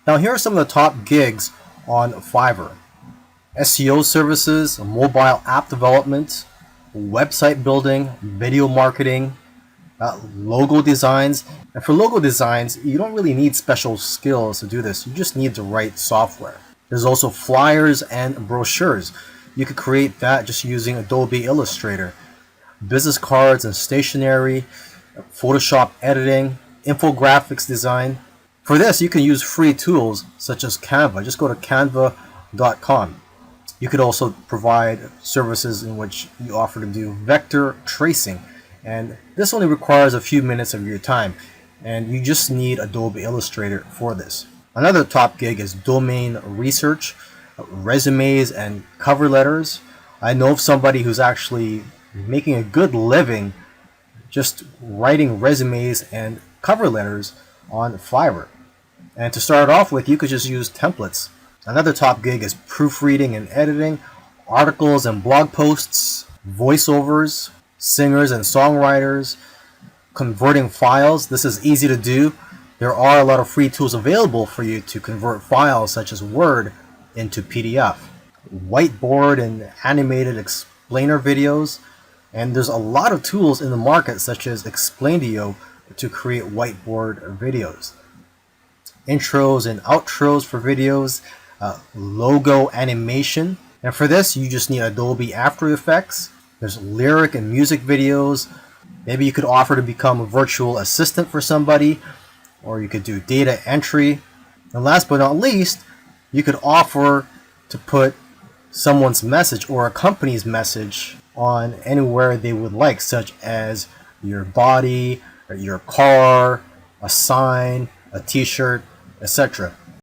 Now here are some of the top gigs on Fiverr. SEO services, mobile app development, website building, video marketing, logo designs. And for logo designs, you don't really need special skills to do this. You just need the right software. There's also flyers and brochures. You could create that just using Adobe Illustrator. Business cards and stationery, Photoshop editing, infographics design. For this, you can use free tools such as Canva. Just go to canva.com. You could also provide services in which you offer to do vector tracing, and this only requires a few minutes of your time, and you just need Adobe Illustrator for this. Another top gig is domain research, resumes and cover letters. I know of somebody who's actually making a good living just writing resumes and cover letters on Fiverr. And to start off with, you could just use templates. Another top gig is proofreading and editing, articles and blog posts, voiceovers, singers and songwriters, converting files. This is easy to do. There are a lot of free tools available for you to convert files such as Word into PDF. Whiteboard and animated explainer videos. And there's a lot of tools in the market such as Explaindio to create whiteboard videos. Intros and outros for videos, logo animation. And for this, you just need Adobe After Effects. There's lyric and music videos. Maybe you could offer to become a virtual assistant for somebody, or you could do data entry. And last but not least, you could offer to put someone's message or a company's message on anywhere they would like, such as your body, or your car, a sign, a t-shirt, etc.